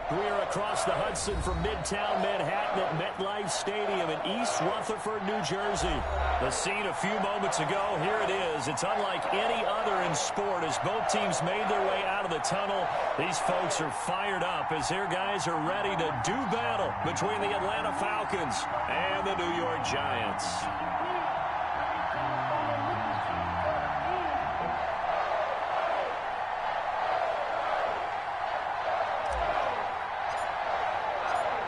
We're across the Hudson from Midtown Manhattan at MetLife Stadium in East Rutherford, New Jersey. The scene a few moments ago, here it is. It's unlike any other in sport as both teams made their way out of the tunnel. These folks are fired up as their guys are ready to do battle between the Atlanta Falcons and the New York Giants.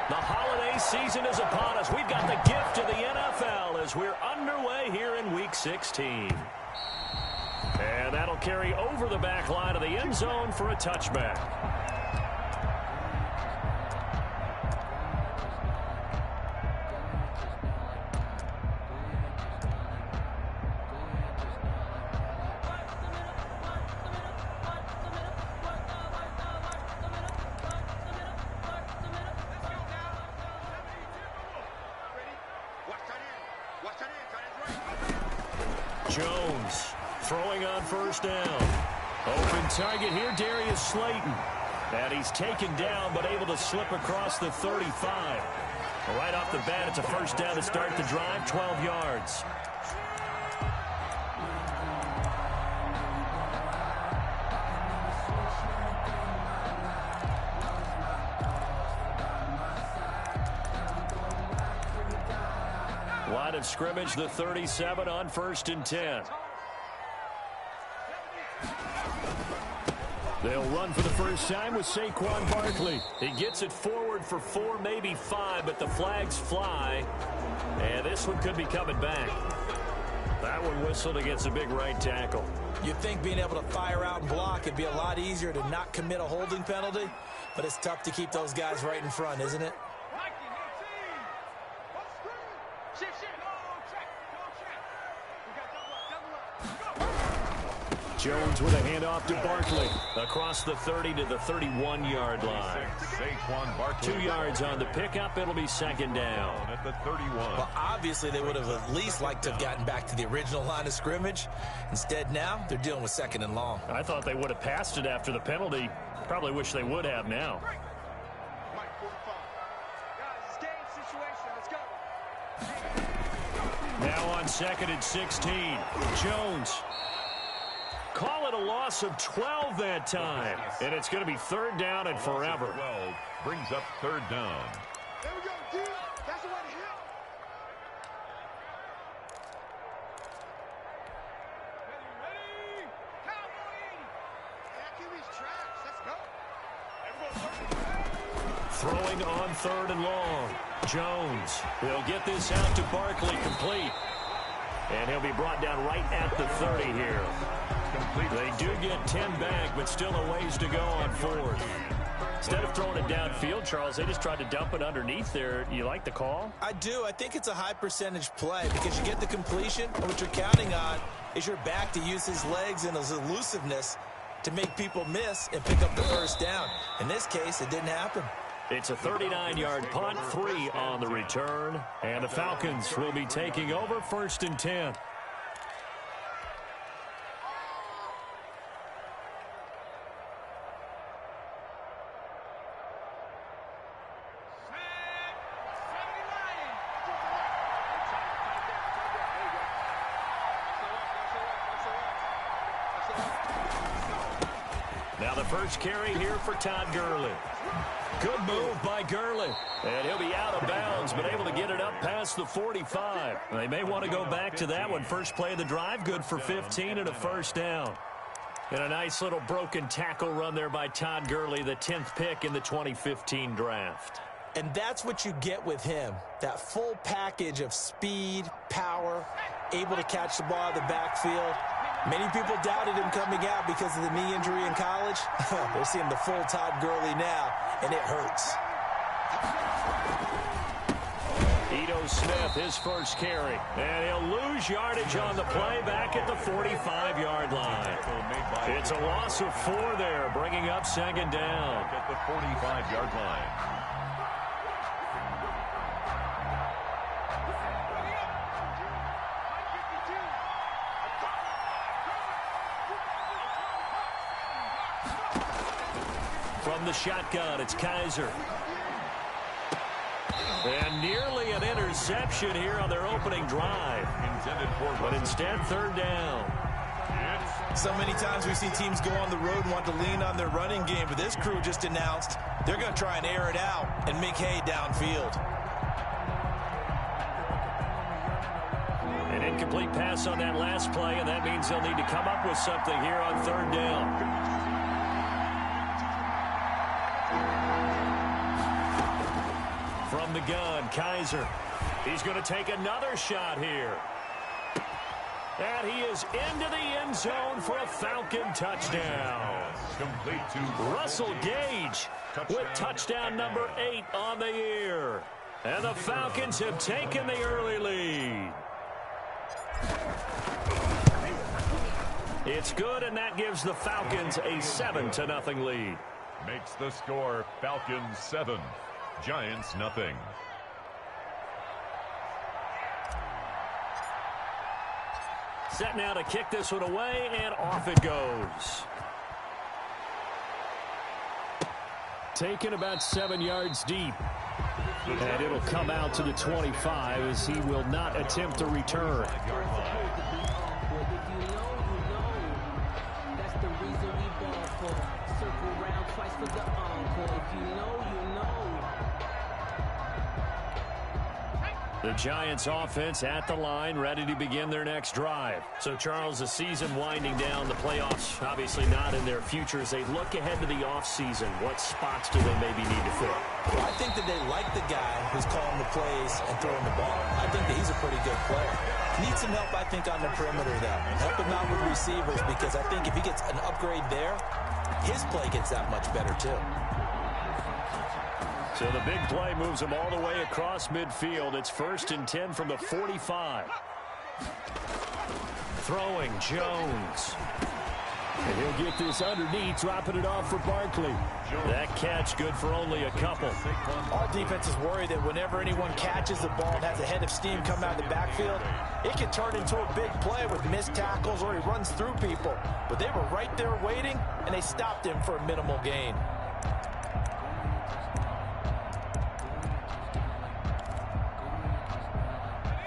The holiday season is upon us. We've got the gift of the NFL as we're underway here in Week 16. And that'll carry over the back line of the end zone for a touchback. Jones throwing on first down. Open target here, Darius Slayton. And he's taken down but able to slip across the 35. Right off the bat, it's a first down to start the drive, 12 yards. Line of scrimmage, the 37 on 1st and 10. They'll run for the first time with Saquon Barkley. He gets it forward for 4, maybe 5, but the flags fly. And this one could be coming back. That one whistled against a big right tackle. You'd think being able to fire out and block it'd be a lot easier to not commit a holding penalty, but it's tough to keep those guys right in front, isn't it? Jones with a handoff to Barkley across the 30 to the 31-yard line. 2 yards on the pickup. It'll be second down at the 31. Well, obviously they would have at least liked to have gotten back to the original line of scrimmage. Instead, now they're dealing with 2nd and long. I thought they would have passed it after the penalty. Probably wish they would have now. Now on 2nd and 16. Jones. Call it a loss of 12 that time. And it's going to be 3rd down and forever. 12 brings up 3rd down. There we go, dude. That's the way to hit. Ready? Cowboy! QB's tracks. Let's go. Throwing on 3rd and long. Jones. They'll get this out to Barkley, complete. And he'll be brought down right at the 30 here. They do get 10 back, but still a ways to go on 4th. Instead of throwing it downfield, Charles, they just tried to dump it underneath there. You like the call? I do. I think it's a high percentage play because you get the completion, and what you're counting on is your back to use his legs and his elusiveness to make people miss and pick up the first down. In this case, it didn't happen. It's a 39-yard punt, 3 on the return, and the Falcons will be taking over 1st and 10. Now the first carry here for Todd Gurley. Good move by Gurley. And he'll be out of bounds, but able to get it up past the 45. They may want to go back to that one. First play of the drive, good for 15 and a first down. And a nice little broken tackle run there by Todd Gurley, the 10th pick in the 2015 draft. And that's what you get with him, that full package of speed, power, able to catch the ball out of the backfield. Many people doubted him coming out because of the knee injury in college. They're seeing the full Todd Gurley now, and it hurts. Ito Smith, his first carry. And he'll lose yardage on the play back at the 45-yard line. It's a loss of 4 there, bringing up 2nd down. At the 45-yard line. From From the shotgun, it's Kaiser. And nearly an interception here on their opening drive. But instead, third down. So many times we see teams go on the road and want to lean on their running game, but this crew just announced they're going to try and air it out and make hay downfield. An incomplete pass on that last play, and that means they'll need to come up with something here on third down. From the gun, Kaiser. He's going to take another shot here. And he is into the end zone for a Falcon touchdown. Complete to Russell Gage with touchdown number 8 on the year. And the Falcons have taken the early lead. It's good, and that gives the Falcons a 7-0 lead. makes the score Falcons 7, Giants nothing. Set now to kick this one away, and off it goes. Taken about 7 yards deep. And it'll come out to the 25 as he will not attempt to return. The Giants offense at the line, ready to begin their next drive. So, Charles, the season winding down, the playoffs obviously not in their future. As they look ahead to the offseason, what spots do they maybe need to fill? Well, I think that they like the guy who's calling the plays and throwing the ball. I think that he's a pretty good player. Needs some help, I think, on the perimeter, though. Help him out with receivers, because I think if he gets an upgrade there, his play gets that much better, too. So the big play moves him all the way across midfield. It's 1st and 10 from the 45. Throwing Jones. And he'll get this underneath, dropping it off for Barkley. That catch good for only a couple. All defenses worry that whenever anyone catches the ball and has a head of steam come out of the backfield, it can turn into a big play with missed tackles or he runs through people. But they were right there waiting, and they stopped him for a minimal gain.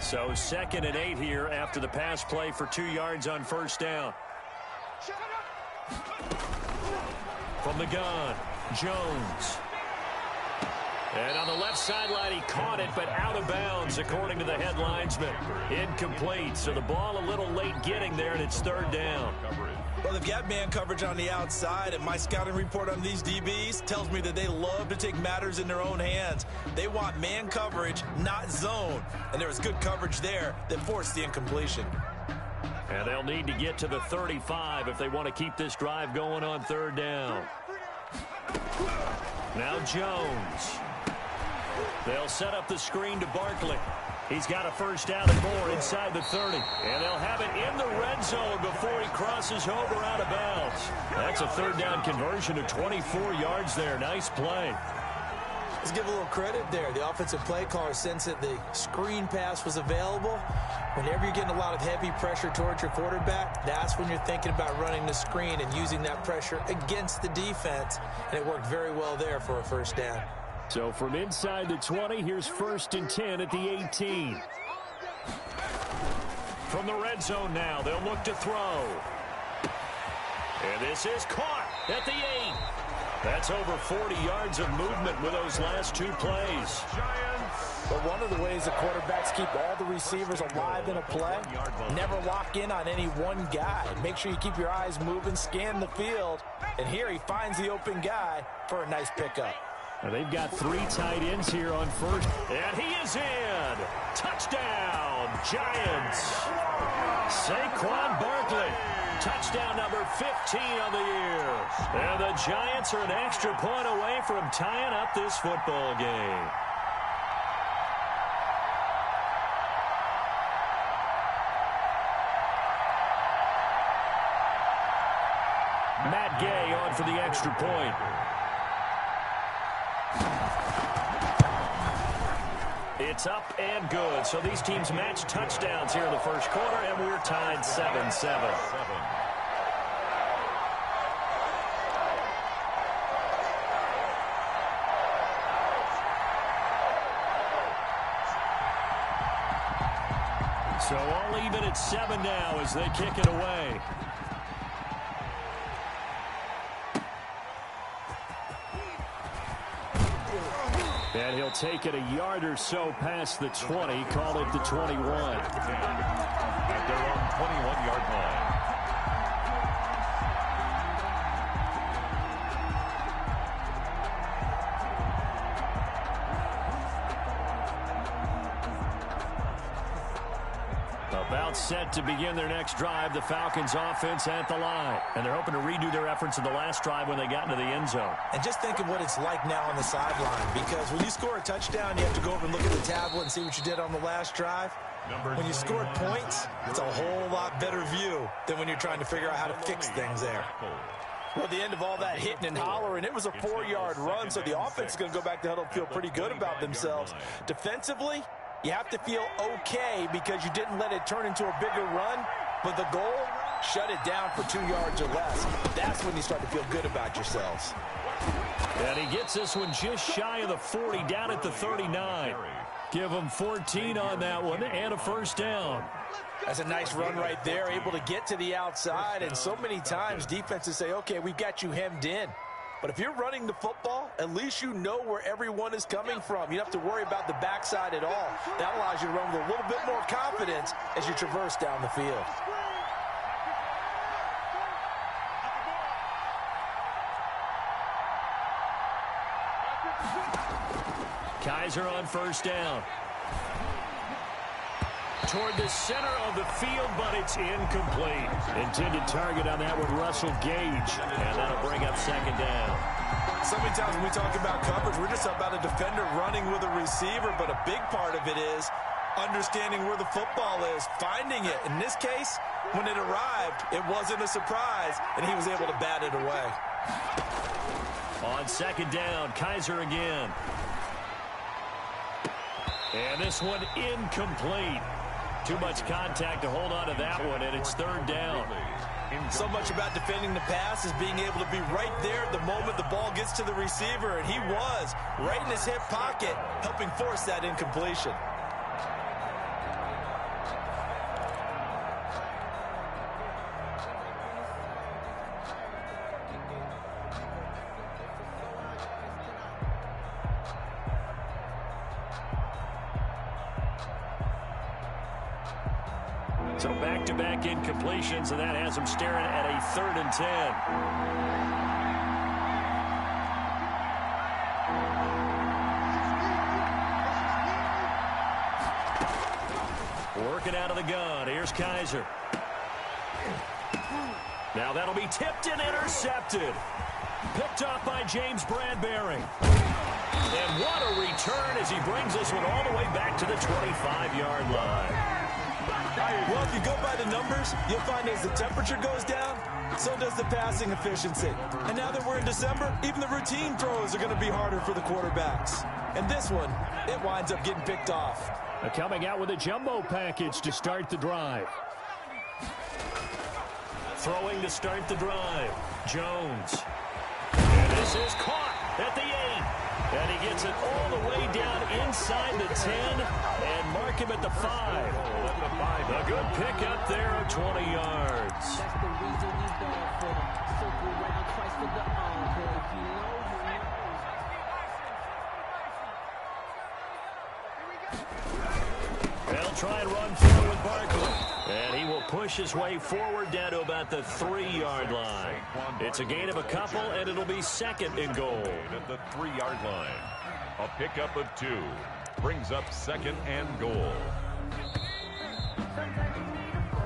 So 2nd and 8 here after the pass play for 2 yards on 1st down. From the gun, Jones. And on the left sideline, he caught it, but out of bounds, according to the head linesman. Incomplete, so the ball a little late getting there, and it's 3rd down. Well, they've got man coverage on the outside, and my scouting report on these DBs tells me that they love to take matters in their own hands. They want man coverage, not zone. And there was good coverage there that forced the incompletion. And they'll need to get to the 35 if they want to keep this drive going on 3rd down. Now Jones. They'll set up the screen to Barkley. He's got a 1st down and more inside the 30. And they'll have it in the red zone before he crosses over out of bounds. That's a 3rd down conversion of 24 yards there. Nice play. Let's give a little credit there. The offensive play caller sensed that the screen pass was available. Whenever you're getting a lot of heavy pressure towards your quarterback, that's when you're thinking about running the screen and using that pressure against the defense. And it worked very well there for a 1st down. So from inside the 20, here's 1st and 10 at the 18. From the red zone now, they'll look to throw. And this is caught at the 8. That's over 40 yards of movement with those last 2 plays. But one of the ways the quarterbacks keep all the receivers alive in a play, never lock in on any one guy. Make sure you keep your eyes moving, scan the field. And here he finds the open guy for a nice pickup. Now they've got 3 tight ends here on 1st. And he is in. Touchdown, Giants. Saquon Barkley. Touchdown number 15 on the year. And the Giants are an extra point away from tying up this football game. Matt Gay on for the extra point. It's up and good. So these teams match touchdowns here in the 1st quarter, and we're tied 7-7. So all even at 7 now as they kick it away. And he'll take it a yard or so past the 20, call it the 21. At their own 21-yard line. About set to begin their next drive, the Falcons offense at the line. And they're hoping to redo their efforts in the last drive when they got into the end zone. And just think of what it's like now on the sideline, because when you score a touchdown, you have to go over and look at the tablet and see what you did on the last drive. When you scored points, it's a whole lot better view than when you're trying to figure out how to fix things there. Well, the end of all that hitting and hollering, it was a 4-yard run, so the offense is going to go back to huddle and feel pretty good about themselves. Defensively, you have to feel okay because you didn't let it turn into a bigger run, but the goal, shut it down for 2 yards or less. That's when you start to feel good about yourselves. And he gets this one just shy of the 40, down at the 39. Give him 14 on that one and a first down. That's a nice run right there, able to get to the outside, and so many times defenses say, okay, we've got you hemmed in. But if you're running the football, at least you know where everyone is coming from. You don't have to worry about the backside at all. That allows you to run with a little bit more confidence as you traverse down the field. Kaiser on first down. Toward the center of the field, but it's incomplete. Intended target on that one, Russell Gage. And that'll bring up second down. So many times when we talk about coverage, we're just about a defender running with a receiver, but a big part of it is understanding where the football is, finding it. In this case, when it arrived, it wasn't a surprise, and he was able to bat it away. On second down, Kaiser again. And this one incomplete. Too much contact to hold on to that one, and it's third down. So much about defending the pass is being able to be right there at the moment the ball gets to the receiver, and he was right in his hip pocket, helping force that incompletion. So back-to-back incompletions, and that has them staring at a 3rd and 10. Working out of the gun. Here's Kaiser. Now that'll be tipped and intercepted. Picked off by James Bradbury. And what a return as he brings this one all the way back to the 25-yard line. Well, if you go by the numbers, you'll find as the temperature goes down, so does the passing efficiency. And now that we're in December, even the routine throws are going to be harder for the quarterbacks. And this one, it winds up getting picked off. Coming out with a jumbo package to start the drive. Throwing to start the drive. Jones. And this is caught at the 8. And he gets it all the way down inside the 10 and mark him at the 5. A good pickup there of 20 yards. That's the reason we ball for them. Circle around twice for the encore. If you know, you know. They'll try and run forward with Barkley. And he will push his way forward down to about the 3-yard line. It's a gain of a couple, and it'll be 2nd and goal. At the 3-yard line. A pickup of 2. Brings up 2nd and goal.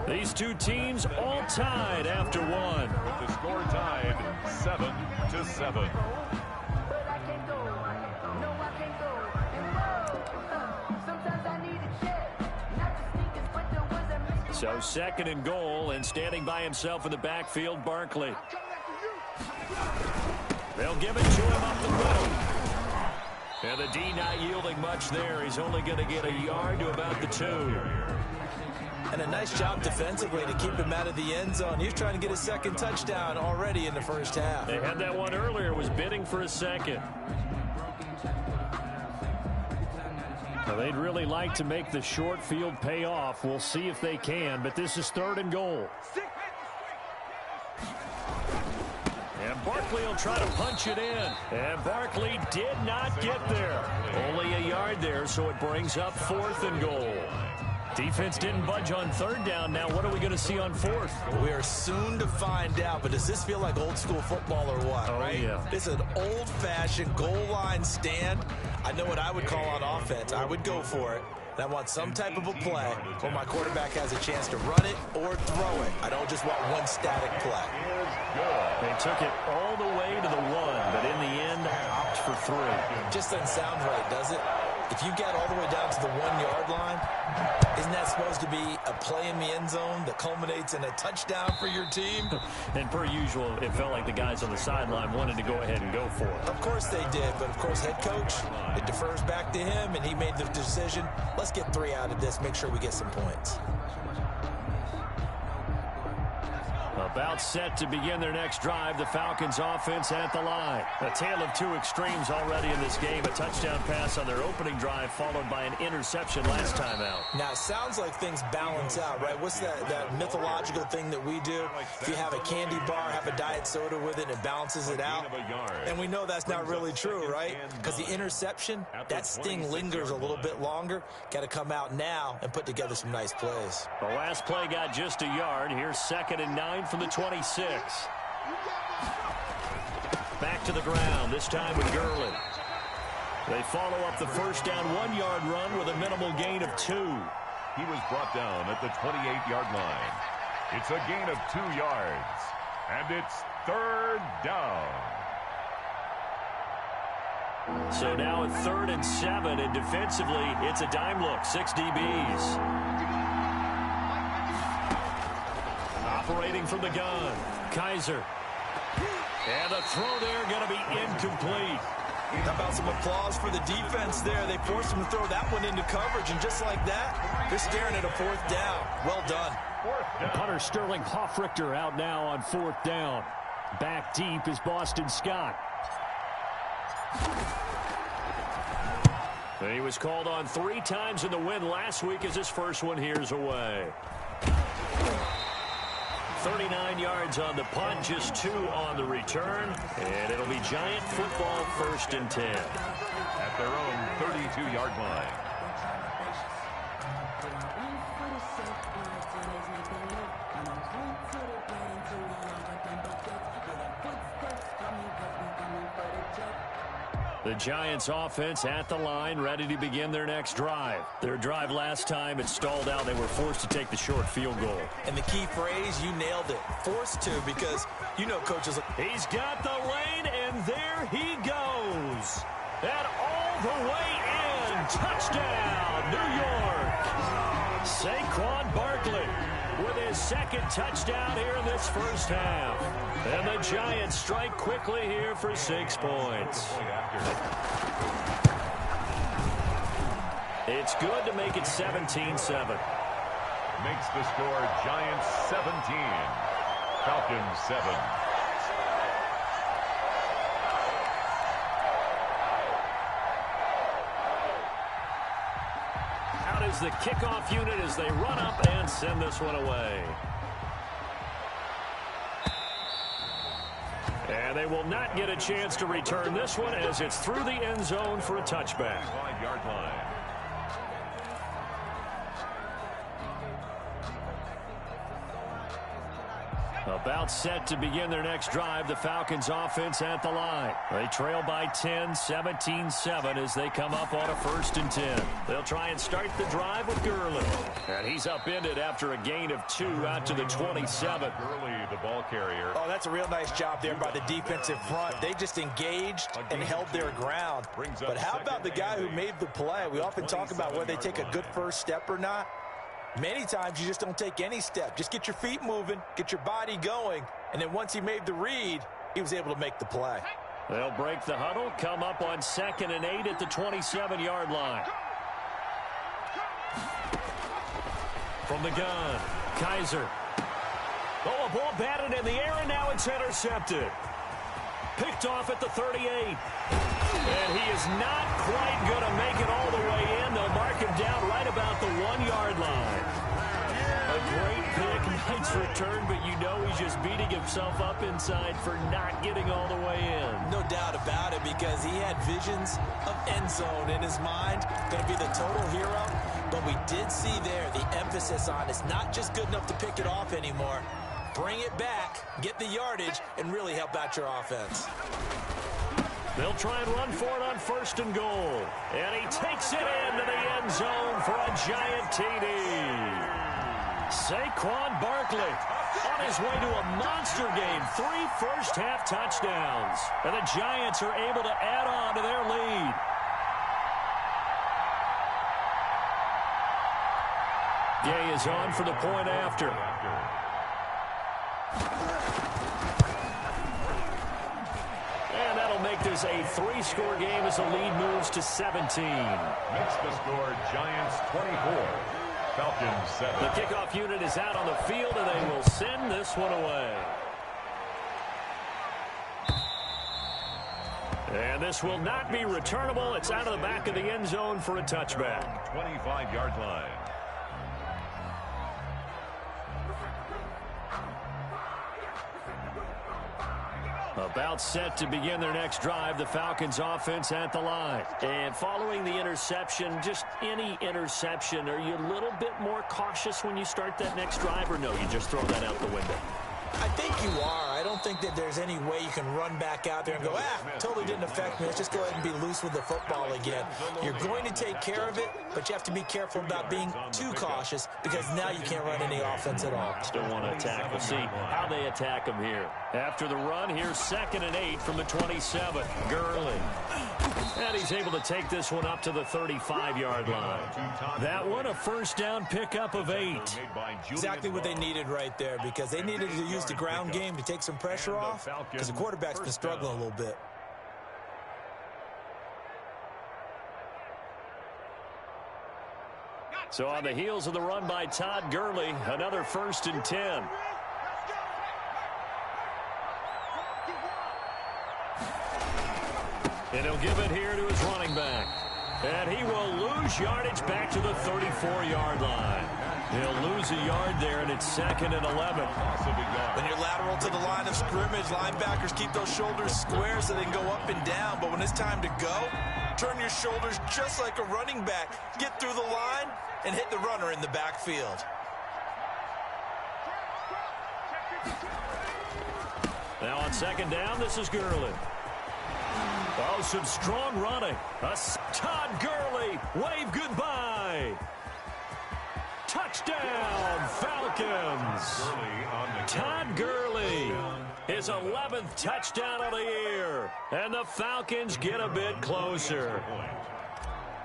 These two teams all tied after one. The score tied 7-7. So 2nd and goal, and standing by himself in the backfield, Barkley. They'll give it to him up the middle. And the D not yielding much there. He's only going to get a yard to about the 2. And a nice job defensively to keep him out of the end zone. He's trying to get his 2nd touchdown already in the first half. They had that one earlier, was bidding for a 2nd. A Well, they'd really like to make the short field pay off. We'll see if they can, but this is 3rd and goal. And Barkley will try to punch it in. And Barkley did not get there. Only a yard there, so it brings up 4th and goal. Defense didn't budge on 3rd down. Now what are we going to see on 4th? We are soon to find out, but does this feel like old school football or what, right? Yeah. This is an old-fashioned goal line stand. I know what I would call on offense. I would go for it. And I want some type of a play where my quarterback has a chance to run it or throw it. I don't just want one static play. They took it all the way to the 1, but in the end, opt for 3. Just doesn't sound right, does it? If you get all the way down to the 1-yard line, isn't that supposed to be a play in the end zone that culminates in a touchdown for your team? And per usual, it felt like the guys on the sideline wanted to go ahead and go for it. Of course they did, but of course head coach, it defers back to him, and he made the decision. Let's get 3 out of this, make sure we get some points. About set to begin their next drive, the Falcons offense at the line. A tale of 2 extremes already in this game. A touchdown pass on their opening drive followed by an interception last time out. Now, it sounds like things balance out, right? What's that mythological thing that we do? If you have a candy bar, have a diet soda with it, it balances it out. And we know that's not really true, right? Because the interception, that sting lingers a little bit longer. Got to come out now and put together some nice plays. The last play got just a yard. Here's 2nd and 9 from the 26. Back to the ground, this time with Gurley. They follow up the first down 1-yard run with a minimal gain of 2. He was brought down at the 28-yard line. It's a gain of 2 yards, and it's 3rd down. So now at 3rd and 7, and defensively, it's a dime look, 6 DBs. Operating from the gun, Kaiser. And the throw there going to be incomplete. How about some applause for the defense there? They forced him to throw that one into coverage, and just like that, they're staring at a 4th down. Well done. And punter Sterling Hoffrichter out now on 4th down. Back deep is Boston Scott. He was called on 3 times in the win last week as his first one here's away. 39 yards on the punt, just 2 on the return, and it'll be Giant football 1st and 10. At their own 32-yard line. The Giants offense at the line, ready to begin their next drive. Their drive last time, it stalled out. They were forced to take the short field goal. And the key phrase, you nailed it. Forced to, because you know coaches. He's got the lane, and there he goes. And all the way in. Touchdown, New York. Saquon Barkley with his 2nd touchdown here in this first half. And the Giants strike quickly here for 6 points. It's good to make it 17-7. Makes the score Giants 17, Falcons 7. Out is the kickoff unit as they run up and send this one away. And they will not get a chance to return this one as it's through the end zone for a touchback. 5-yard line. About set to begin their next drive, the Falcons offense at the line. They trail by 10, 17-7 as they come up on a 1st and 10. They'll try and start the drive with Gurley. And he's upended after a gain of 2 out to the 27. Gurley, the ball carrier. Oh, that's a real nice job there by the defensive front. They just engaged and held their ground. But how about the guy who made the play? We often talk about whether they take a good first step or not. Many times you just don't take any step. Just get your feet moving, get your body going, and then once he made the read, he was able to make the play. They'll break the huddle, come up on 2nd and 8 at the 27-yard line. From the gun, Kaiser. Oh, a ball batted in the air, and now it's intercepted. Picked off at the 38. And he is not quite going to make it all the way in. they'll mark him down right about the 1-yard line. A great pick, nice return, but you know he's just beating himself up inside for not getting all the way in. No doubt about it, because he had visions of end zone in his mind. Going to be the total hero. But we did see there the emphasis on it's not just good enough to pick it off anymore. Bring it back, get the yardage, and really help out your offense. They'll try and run for it on 1st and goal. And he takes it into the end zone for a giant TD. Saquon Barkley on his way to a monster game. 3 first-half touchdowns. And the Giants are able to add on to their lead. Gay is on for the point after. And that'll make this a 3-score game as the lead moves to 17. Makes the score Giants 24. Falcons 7. The kickoff unit is out on the field, and they will send this one away. And this will not be returnable. It's out of the back of the end zone for a touchback. 25-yard line. About set to begin their next drive, the Falcons offense at the line. And following the interception, just any interception, are you a little bit more cautious when you start that next drive, or no, you just throw that out the window? I think you are. I don't think that there's any way you can run back out there and go, totally didn't affect me. Let's just go ahead and be loose with the football again. You're going to take care of it, but you have to be careful about being too cautious, because now you can't run any offense at all. Still want to attack. We'll see how they attack him here. After the run, here's 2nd and 8 from the 27. Gurley. And he's able to take this one up to the 35-yard line. That one, a first down pickup of 8. Exactly what they needed right there, because they needed to use the ground game to take some pressure off, because the quarterback's been struggling a little bit. So on the heels of the run by Todd Gurley, another 1st and 10. And he'll give it here to his running back. And he will lose yardage back to the 34-yard line. He'll lose a yard there, and it's 2nd and 11. When you're lateral to the line of scrimmage, linebackers keep those shoulders square so they can go up and down. But when it's time to go, turn your shoulders just like a running back. Get through the line and hit the runner in the backfield. Now on 2nd down, this is Gurley. Oh, some strong running. Todd Gurley, wave goodbye. Touchdown, Falcons. Todd Gurley, his 11th touchdown of the year. And the Falcons get a bit closer.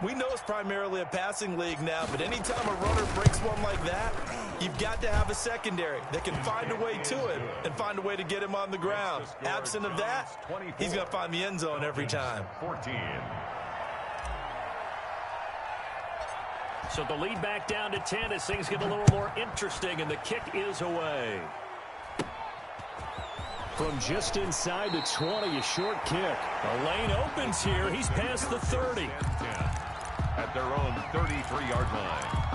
We know it's primarily a passing league now, but anytime a runner breaks one like that, you've got to have a secondary that can find a way to him and find a way to get him on the ground. Absent of that, he's going to find the end zone every time. 14. So the lead back down to 10 as things get a little more interesting, and the kick is away. From just inside the 20, a short kick. A lane opens here. He's past the 30. At their own 33-yard line.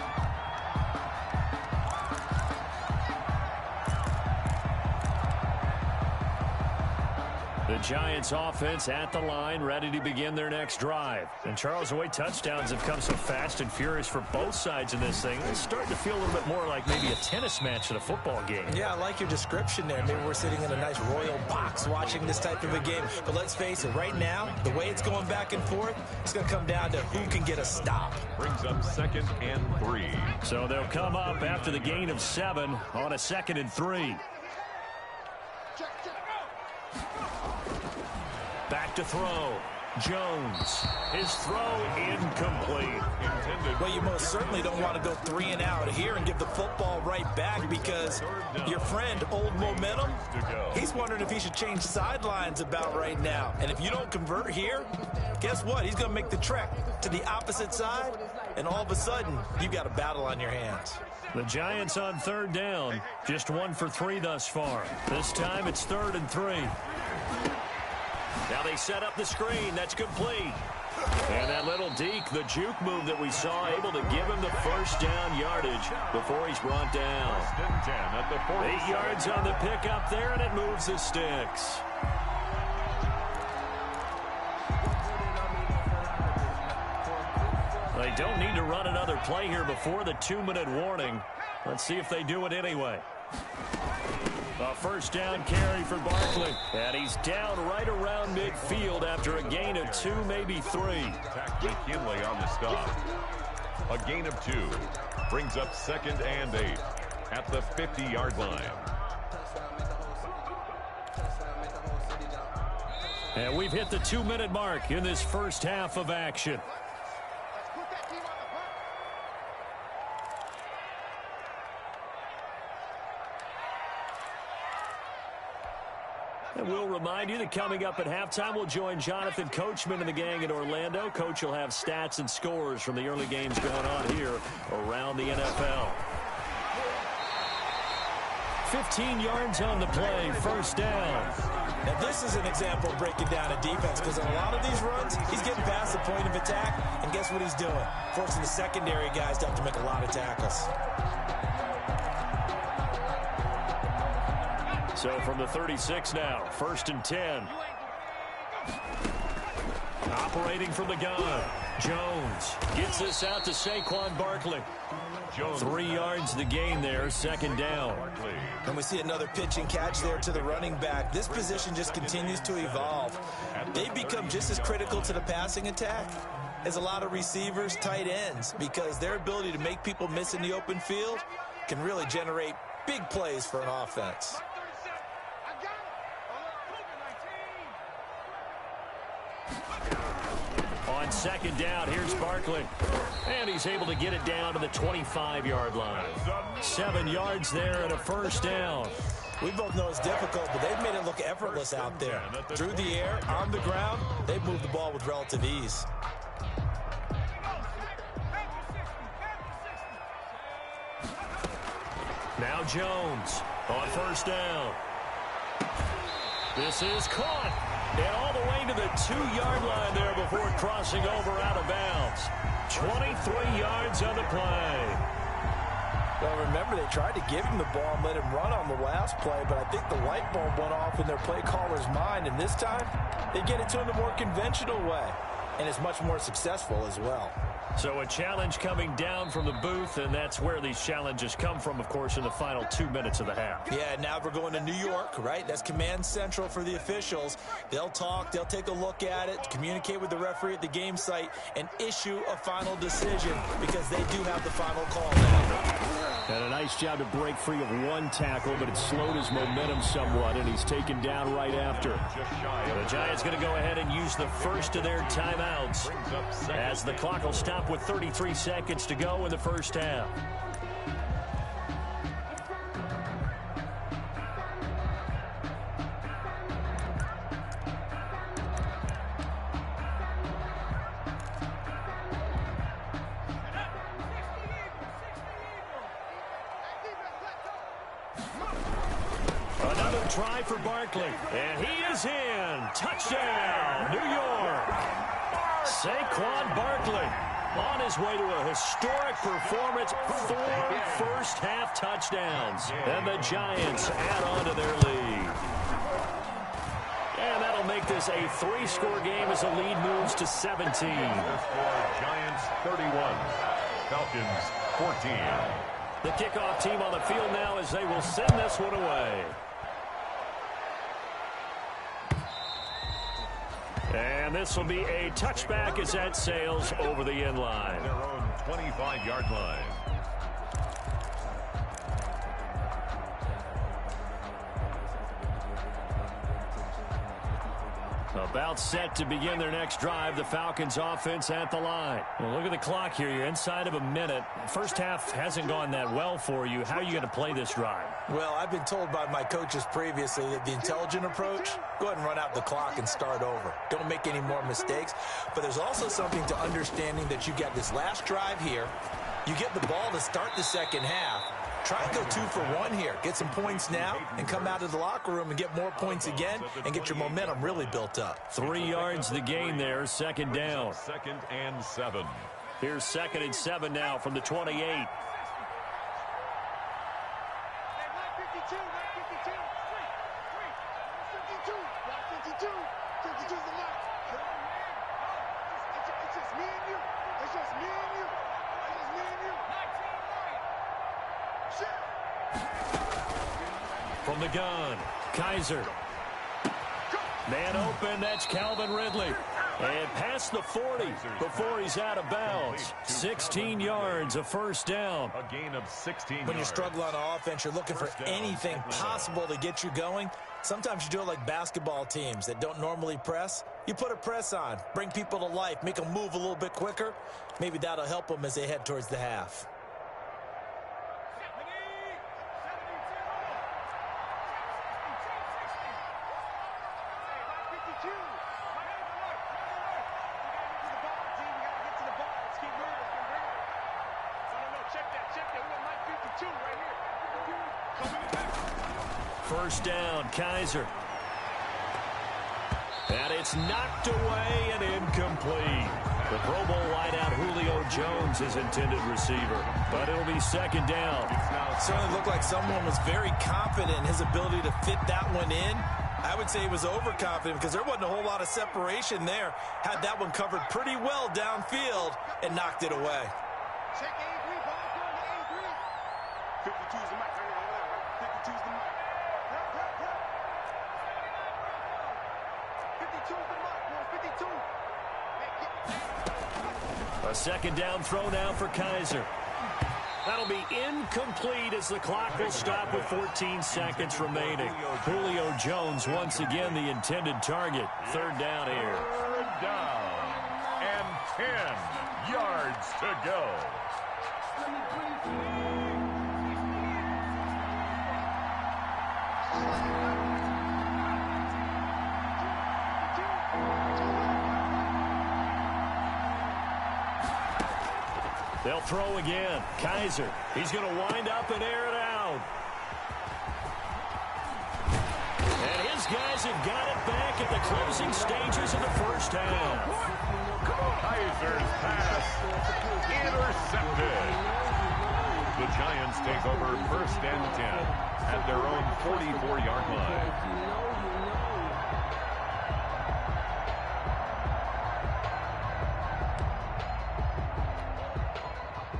The Giants offense at the line, ready to begin their next drive. And Charles, the way touchdowns have come so fast and furious for both sides in this thing, it's starting to feel a little bit more like maybe a tennis match at a football game. Yeah, I like your description there. Maybe we're sitting in a nice royal box watching this type of a game. But let's face it, right now, the way it's going back and forth, it's going to come down to who can get a stop. Brings up 2nd and 3. So they'll come up after the gain of 7 on a 2nd and 3. Back to throw. Jones. His throw incomplete. Well, you most certainly don't want to go 3 and out here and give the football right back, because your friend, Old Momentum, he's wondering if he should change sidelines about right now. And if you don't convert here, guess what? He's going to make the trek to the opposite side, and all of a sudden, you've got a battle on your hands. The Giants on 3rd down. Just 1 for 3 thus far. This time it's 3rd and 3. Now they set up the screen. That's complete. And that little deke, the juke move that we saw, able to give him the first down yardage before he's brought down. 10 at the 47. 8 yards on the pickup there, and it moves the sticks. They don't need to run another play here before the 2-minute warning. Let's see if they do it anyway. A first down carry for Barkley. And he's down right around midfield after a gain of 2, maybe 3. McKinley on the stop. A gain of 2 brings up 2nd and 8 at the 50-yard line. And we've hit the 2-minute mark in this first half of action. And we'll remind you that coming up at halftime, we'll join Jonathan Coachman and the gang in Orlando. Coach will have stats and scores from the early games going on here around the NFL. 15 yards on the play, first down. Now, this is an example of breaking down a defense because in a lot of these runs, he's getting past the point of attack, and guess what he's doing? Forcing the secondary guys to have to make a lot of tackles. So from the 36 now, 1st and 10. Operating from the gun. Jones gets this out to Saquon Barkley. 3 yards the gain there, 2nd down. And we see another pitch and catch there to the running back. This position just continues to evolve. They become just as critical to the passing attack as a lot of receivers, tight ends, because their ability to make people miss in the open field can really generate big plays for an offense. On 2nd down, here's Barkley. And he's able to get it down to the 25-yard line. 7 yards there and a first down. We both know it's difficult, but they've made it look effortless out there. Through the air, on the ground, they've moved the ball with relative ease. Now Jones on 1st down. This is caught. And all the way to the 2-yard line there before crossing over out of bounds. 23 yards on the play. Well, remember, they tried to give him the ball and let him run on the last play, but I think the light bulb went off in their play caller's mind, and this time they get it to him the more conventional way, and it's much more successful as well. So a challenge coming down from the booth, and that's where these challenges come from, of course, in the final 2 minutes of the half. Yeah, now we're going to New York, right? That's command central for the officials. They'll talk, they'll take a look at it, communicate with the referee at the game site, and issue a final decision because they do have the final call now. And a nice job to break free of one tackle, but it slowed his momentum somewhat, and he's taken down right after. The Giants going to go ahead and use the first of their timeouts as the clock will stop with 33 seconds to go in the first half. Another try for Barkley, and he is in. Touchdown, New York. Saquon Barkley on his way to a historic performance, 4 first-half touchdowns. And the Giants add on to their lead. And that'll make this a 3-score game as the lead moves to 17. Giants 31, Falcons 14. The kickoff team on the field now as they will send this one away. And this will be a touchback as that sails over the end line. Their own 25-yard line. About set to begin their next drive, the Falcons offense at the line. Well, look at the clock here. You're inside of a minute. First half hasn't gone that well for you. How are you going to play this drive? Well, I've been told by my coaches previously that the intelligent approach, go ahead and run out the clock and start over. Don't make any more mistakes. But there's also something to understanding that you get this last drive here. You get the ball to start the second half. Try and go 2 for 1 here. Get some points now and come out of the locker room and get more points again and get your momentum really built up. 3 yards the gain there, second down. 2nd and 7. Here's 2nd and 7 now from the 28. From the gun, Kaiser. Man open, that's Calvin Ridley. And past the 40 before he's out of bounds. 16 yards, a first down. A gain of 16 When you struggle on offense, you're looking for anything possible to get you going. Sometimes you do it like basketball teams that don't normally press. You put a press on, bring people to life, make them move a little bit quicker. Maybe that'll help them as they head towards the half. First down, Kaiser. And it's knocked away and incomplete. The Pro Bowl wideout Julio Jones is intended receiver, but it'll be second down. It certainly looked like someone was very confident in his ability to fit that one in. I would say he was overconfident because there wasn't a whole lot of separation there. Had that one covered pretty well downfield and knocked it away. Check A3, ball going to A3. 52 is the mic right here. 52 is the mic. 52 is the mic, boy. 52. A second down throw now for Kaiser. That'll be incomplete as the clock will stop with 14 seconds remaining. Julio Jones once again the intended target. Third down here. Third down and 10 yards to go. They'll throw again. Kaiser, he's going to wind up and air it out. And his guys have got it back at the closing stages of the first half. Kaiser's pass intercepted. The Giants take over first and 10 at their own 44-yard line.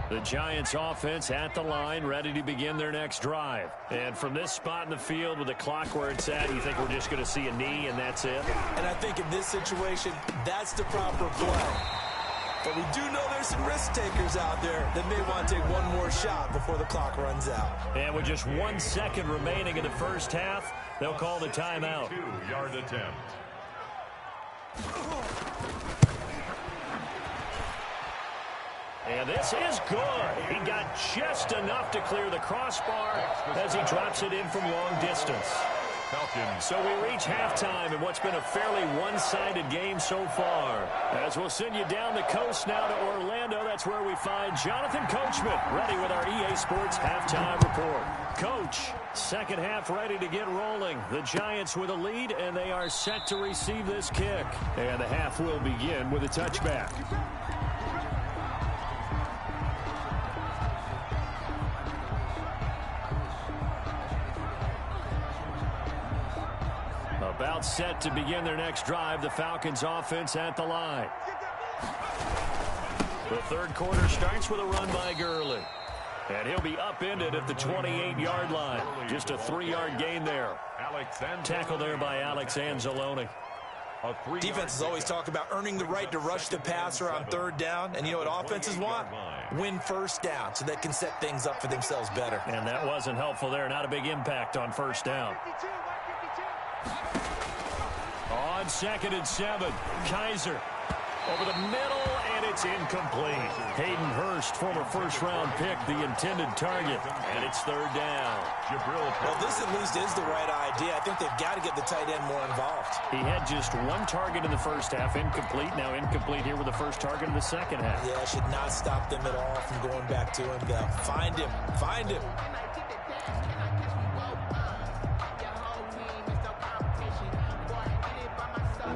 The Giants offense at the line, ready to begin their next drive. And from this spot in the field with the clock where it's at, you think we're just going to see a knee and that's it? And I think in this situation, that's the proper play. But we do know there's some risk takers out there that may want to take one more shot before the clock runs out. And with just 1 second remaining in the first half, they'll call the timeout. 2-yard attempt. And this is good. He got just enough to clear the crossbar as he drops it in from long distance. Falcons. So we reach halftime in what's been a fairly one-sided game so far. As we'll send you down the coast now to Orlando, that's where we find Jonathan Coachman ready with our EA Sports halftime report. Coach, second half ready to get rolling. The Giants with a lead, and they are set to receive this kick. And the half will begin with a touchback. About set to begin their next drive, the Falcons offense at the line. The third quarter starts with a run by Gurley. And he'll be upended at the 28-yard line. Just a 3-yard gain there. Tackle there by Alex Anzalone. Defenses always talk about earning the right to rush the passer on third down. And you know what offenses want? Win first down so they can set things up for themselves better. And that wasn't helpful there. Not a big impact on first down. On 2nd and 7, Kaiser over the middle, and it's incomplete. Hayden Hurst, former first-round pick, the intended target, and it's third down. Well, this at least is the right idea. I think they've got to get the tight end more involved. He had just one target in the first half, incomplete. Now incomplete here with the first target in the second half. Yeah, should not stop them at all from going back to him, though. Find him. Find him.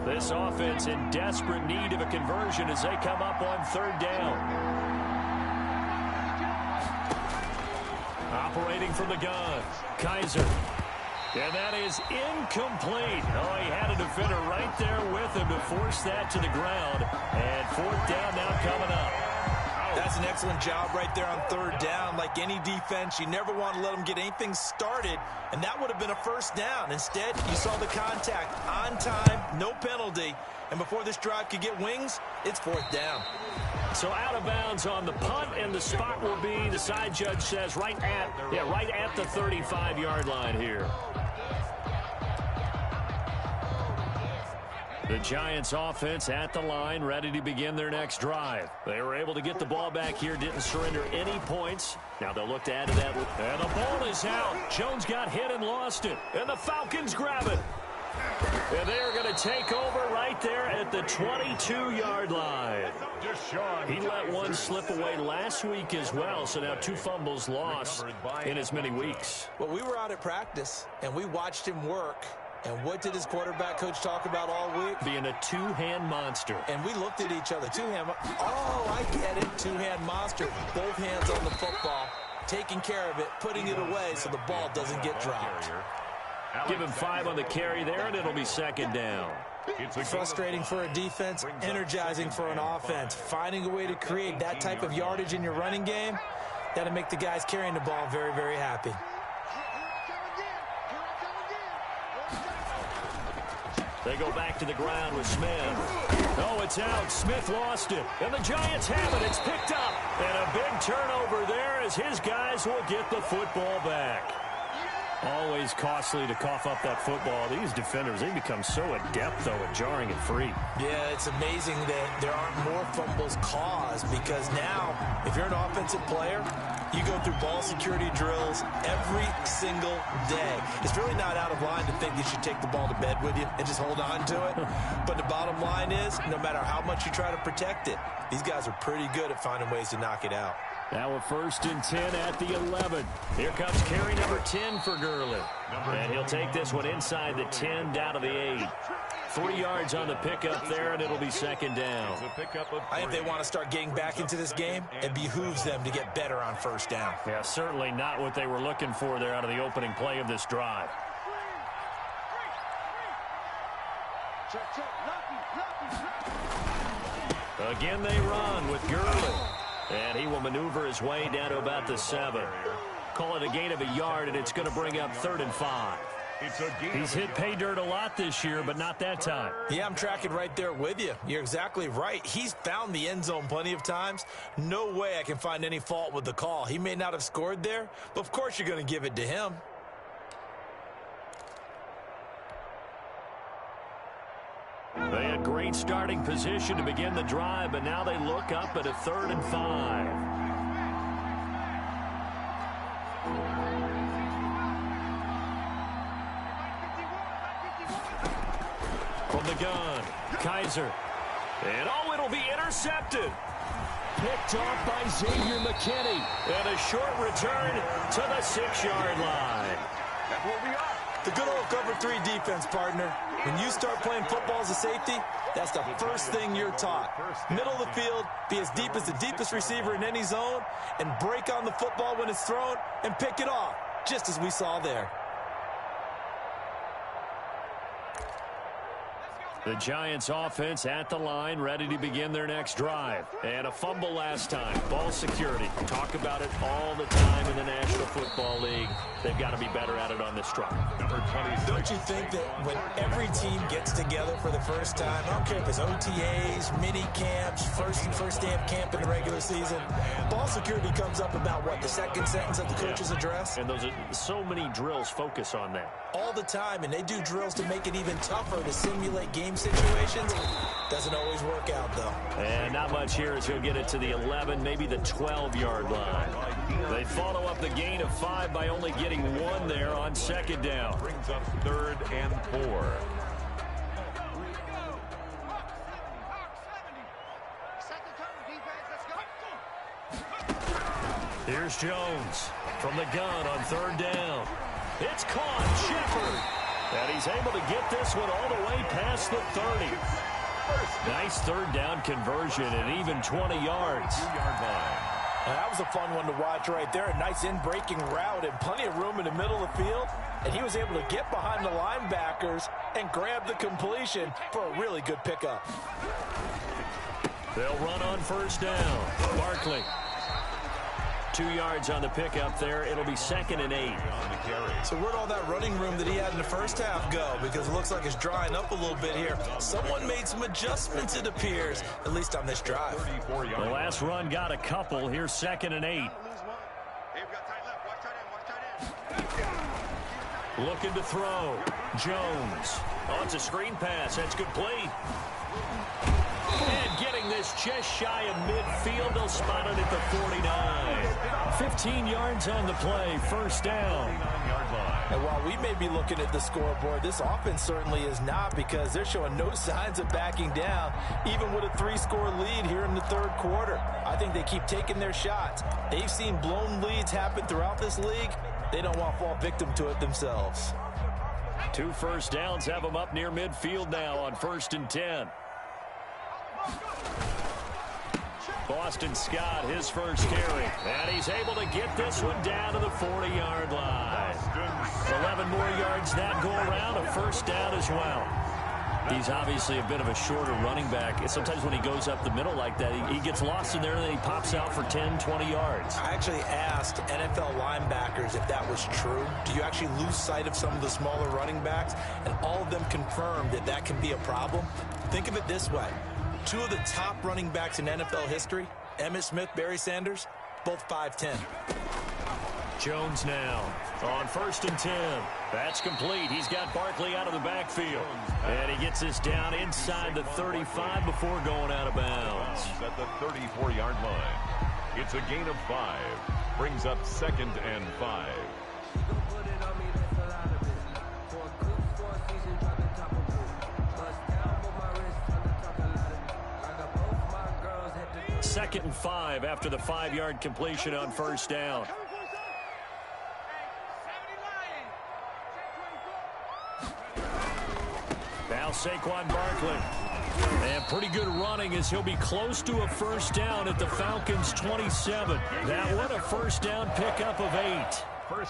This offense in desperate need of a conversion as they come up on third down. Operating from the gun, Kaiser. And that is incomplete. Oh, he had a defender right there with him to force that to the ground. And fourth down now coming up. That's an excellent job right there on third down. Like any defense, you never want to let them get anything started, and that would have been a first down. Instead, you saw the contact on time, no penalty, and before this drive could get wings, it's fourth down. So out of bounds on the punt, and the spot will be, the side judge says, right at the 35-yard line here. The Giants offense at the line, ready to begin their next drive. They were able to get the ball back here, didn't surrender any points. Now they'll look to add to that. And the ball is out. Jones got hit and lost it. And the Falcons grab it. And they are going to take over right there at the 22-yard line. He let one slip away last week as well, so now 2 fumbles lost in as many weeks. Well, we were out at practice, and we watched him work. And what did his quarterback coach talk about all week? Being a two-hand monster. And we looked at each other. Oh, I get it. Two-hand monster. Both hands on the football, taking care of it, putting it away so the ball doesn't get dropped. Give him 5 on the carry there, and it'll be second down. Frustrating for a defense, energizing for an offense. Finding a way to create that type of yardage in your running game, that'll make the guys carrying the ball very, very happy. They go back to the ground with Smith. Oh, it's out. Smith lost it. And the Giants have it. It's picked up. And a big turnover there as his guys will get the football back. Always costly to cough up that football. These defenders, they become so adept, though, at jarring it free. Yeah, it's amazing that there aren't more fumbles caused because now, if you're an offensive player, you go through ball security drills every single day. It's really not out of line to think you should take the ball to bed with you and just hold on to it. But the bottom line is, no matter how much you try to protect it, these guys are pretty good at finding ways to knock it out. Now a 1st and 10 at the 11. Here comes carry number 10 for Gurley. And he'll take this one inside the 10 down to the 8. 3 yards on the pickup there, and it'll be second down. I think they want to start getting back into this game. It behooves them to get better on first down. Yeah, certainly not what they were looking for there out of the opening play of this drive. Again, they run with Gurley. And he will maneuver his way down to about the 7. Call it a gain of a yard, and it's going to bring up 3rd and 5. He's hit pay dirt a lot this year, but not that time. Yeah, I'm tracking right there with you. You're exactly right. He's found the end zone plenty of times. No way I can find any fault with the call. He may not have scored there, but of course you're going to give it to him. They had great starting position to begin the drive, but now they look up at a 3rd and 5. From the gun, Kaiser. And oh, it'll be intercepted. Picked off by Xavier McKinney. And a short return to the 6-yard line. That's what we are. The good old cover 3 defense, partner. When you start playing football as a safety, that's the first thing you're taught. Middle of the field, be as deep as the deepest receiver in any zone, and break on the football when it's thrown and pick it off, just as we saw there. The Giants offense at the line, ready to begin their next drive. And a fumble last time. Ball security. Talk about it all the time in the National Football League. they've got to be better at it on this drive. Number 26. Don't you think that when every team gets together for the first time, I don't care if it's OTAs, mini camps, first day of camp in the regular season, ball security comes up about, what, the second sentence of the coach's address? And those are so many drills focus on that. All the time, and they do drills to make it even tougher to simulate game situations. Doesn't always work out, though. And not much here as he'll get it to the 11, maybe the 12-yard line. They follow up the gain of 5 by only getting 1 there on second down. Brings up 3rd and 4. Here's Jones from the gun on 3rd down. It's caught, Shepard. And he's able to get this one all the way past the 30. Nice 3rd down conversion and even 20 yards. 2-yard line. That was a fun one to watch right there. A nice in-breaking route and plenty of room in the middle of the field. And he was able to get behind the linebackers and grab the completion for a really good pickup. They'll run on 1st down. Barkley. 2 yards on the pickup there. It'll be 2nd and 8. So where'd all that running room that he had in the first half go? Because it looks like it's drying up a little bit here. Someone made some adjustments, it appears, at least on this drive. The last run got a couple. Here's 2nd and 8. Looking to throw. Jones. Oh, it's a screen pass. That's complete. And getting this just shy of midfield. They'll spot it at the 49. 15 yards on the play. 1st down. And while we may be looking at the scoreboard, this offense certainly is not, because they're showing no signs of backing down, even with a 3-score lead here in the 3rd quarter. I think they keep taking their shots. They've seen blown leads happen throughout this league. They don't want to fall victim to it themselves. 2 1st downs have them up near midfield now on 1st and 10. Boston Scott, his first carry. And he's able to get this one down to the 40-yard line. 11 more yards that go around, a 1st down as well. He's obviously a bit of a shorter running back. Sometimes when he goes up the middle like that, he gets lost in there and then he pops out for 10, 20 yards. I actually asked NFL linebackers if that was true. Do you actually lose sight of some of the smaller running backs? And all of them confirmed that that can be a problem. Think of it this way. 2 of the top running backs in NFL history, Emmitt Smith, Barry Sanders, both 5'10". Jones now on 1st and 10. That's complete. He's got Barkley out of the backfield. And he gets this down inside the 35 before going out of bounds. At the 34-yard line. It's a gain of 5. Brings up 2nd and 5. Second and 5 after the 5-yard completion on 1st down. Now Saquon Barkley. And pretty good running as he'll be close to a 1st down at the Falcons' 27. That one, a 1st down pickup of 8.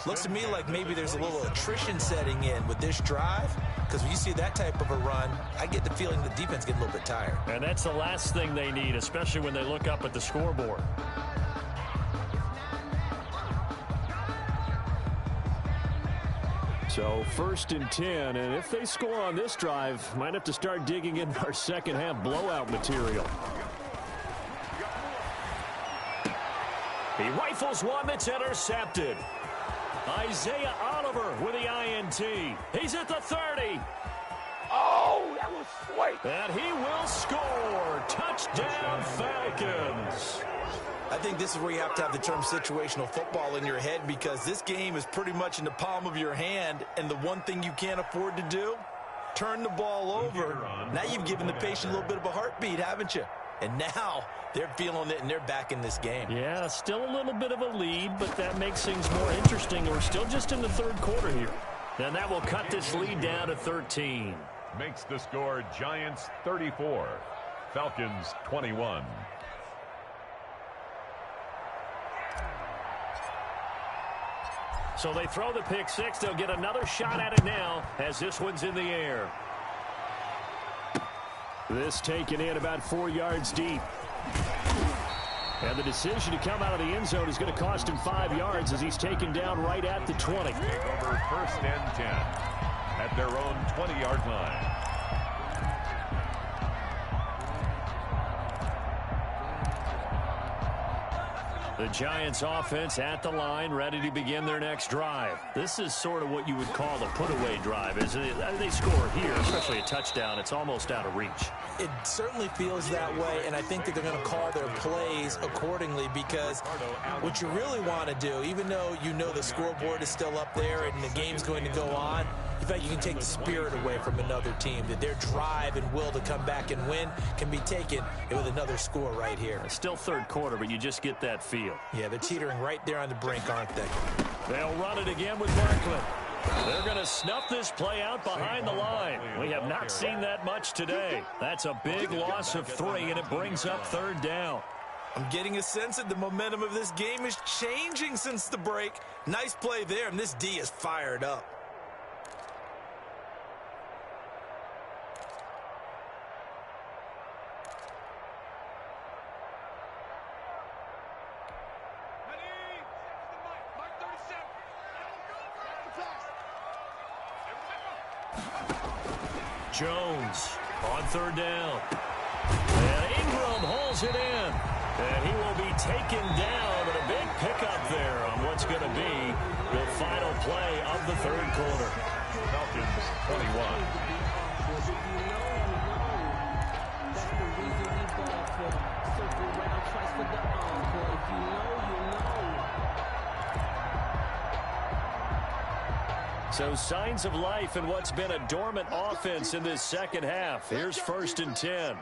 Looks to me like maybe there's a little attrition setting in with this drive, because when you see that type of a run, I get the feeling the defense gets a little bit tired. And that's the last thing they need, especially when they look up at the scoreboard. So 1st and 10, and if they score on this drive, might have to start digging in our second half blowout material. He rifles one that's intercepted. Isaiah Oliver with the INT. He's at the 30. Oh, that was sweet. And he will score. Touchdown, Falcons. I think this is where you have to have the term situational football in your head, because this game is pretty much in the palm of your hand, and the one thing you can't afford to do, turn the ball over. Now you've given the patient a little bit of a heartbeat, haven't you? And now they're feeling it, and they're back in this game. Yeah, still a little bit of a lead, but that makes things more interesting. We're still just in the 3rd quarter here. And that will cut this lead down to 13. Makes the score Giants 34, Falcons 21. So they throw the pick 6. They'll get another shot at it now as this one's in the air. This taken in about 4 yards deep. And the decision to come out of the end zone is going to cost him 5 yards as he's taken down right at the 20. Take over 1st and 10 at their own 20-yard line. The Giants offense at the line, ready to begin their next drive. This is sort of what you would call a put-away drive, isn't it? They score here, especially a touchdown. It's almost out of reach. It certainly feels that way, and I think that they're going to call their plays accordingly because what you really want to do, even though you know the scoreboard is still up there and the game's going to go on, in fact, you can take the spirit away from another team, that their drive and will to come back and win can be taken with another score right here. It's still third quarter, but you just get that feel. Yeah, they're teetering right there on the brink, aren't they? They'll run it again with Barkley. They're going to snuff this play out behind the line. We have not seen that much today. That's a big loss of 3, and it brings up 3rd down. I'm getting a sense that the momentum of this game is changing since the break. Nice play there, and this D is fired up. Jones on 3rd down. And Ingram hauls it in. And he will be taken down, but a big pickup there on what's going to be the final play of the 3rd quarter. Falcons 21. That's the reason we ball for. Circle round twice for the encore. If you know, you know. So signs of life in what's been a dormant offense in this second half. Here's 1st and 10.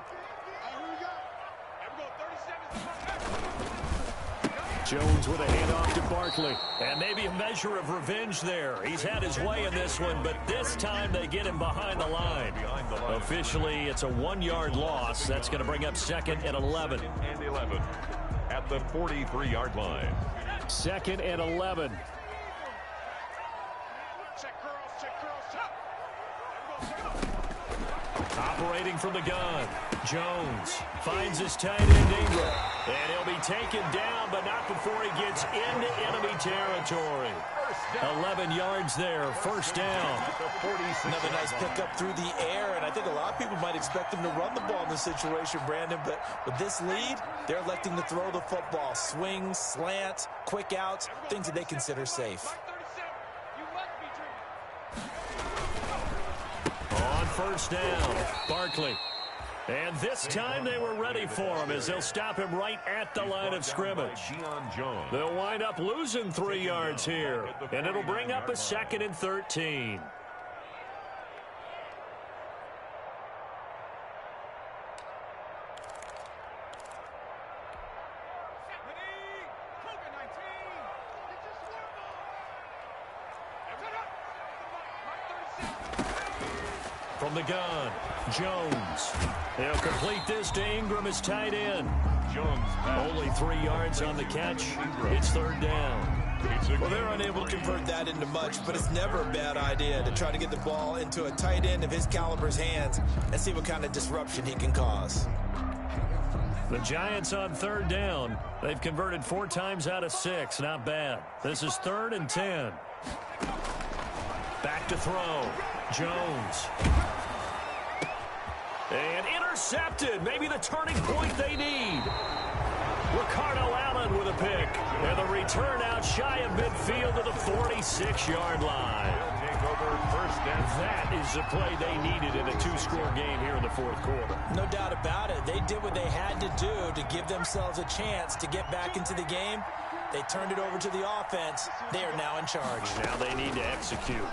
Jones with a handoff to Barkley. And maybe a measure of revenge there. He's had his way in this one, but this time they get him behind the line. Officially, it's a 1-yard loss. That's going to bring up 2nd and 11. 2nd and 11 at the 43-yard line. 2nd and 11. Operating from the gun. Jones finds his tight end Ingram. And he'll be taken down, but not before he gets into enemy territory. 11 yards there, 1st down. Another nice pickup through the air, and I think a lot of people might expect them to run the ball in this situation, Brandon, but with this lead, they're electing to throw the football. Swings, slants, quick outs, things that they consider safe. On 1st down, Barkley. And this time they were ready for him as they'll stop him right at the line of scrimmage. They'll wind up losing 3 yards here, and it'll bring up a 2nd and 13. From the gun, Jones. He'll complete this to Ingram as tight end. Jones only 3 yards on the catch. It's 3rd down. Well, they're unable to convert that into much, but it's never a bad idea to try to get the ball into a tight end of his caliber's hands and see what kind of disruption he can cause. The Giants on 3rd down. They've converted 4 times out of 6. Not bad. This is 3rd and 10. Back to throw. Jones. And intercepted. Maybe the turning point they need. Ricardo Allen with a pick. And the return out shy of midfield to the 46-yard line. That is the play they needed in a 2-score game here in the 4th quarter. No doubt about it. They did what they had to do to give themselves a chance to get back into the game. They turned it over to the offense. They are now in charge. Now they need to execute.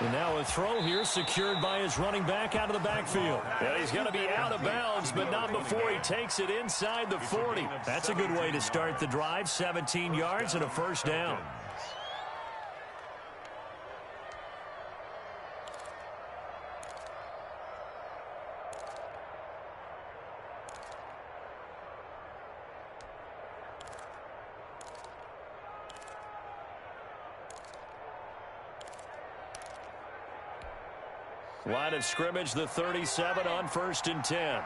And now a throw here secured by his running back out of the backfield. And he's going to be out of bounds, but not before he takes it inside the 40. That's a good way to start the drive. 17 yards and a 1st down. Line of scrimmage, the 37 on 1st and 10.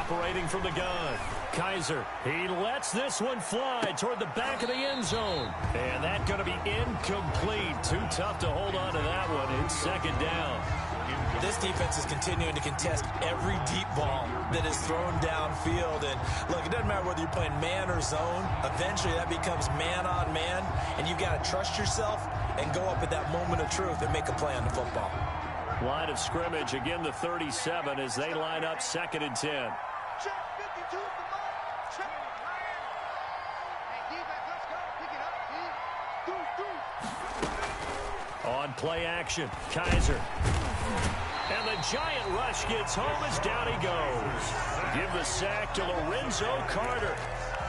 operating from the gun. Kaiser, he lets this one fly toward the back of the end zone. And that's going to be incomplete. Too tough to hold on to that one. It's second down. This defense is continuing to contest every deep ball that is thrown downfield. And look, it doesn't matter whether you're playing man or zone. Eventually that becomes man on man. And you've got to trust yourself and go up at that moment of truth and make a play on the football. Line of scrimmage, again the 37 as they line up 2nd and 10. Check 52 at the mark. Check. Hey, defense, let's go. Pick it up, D. On play action, Kaiser. And the giant rush gets home as down he goes. Give the sack to Lorenzo Carter.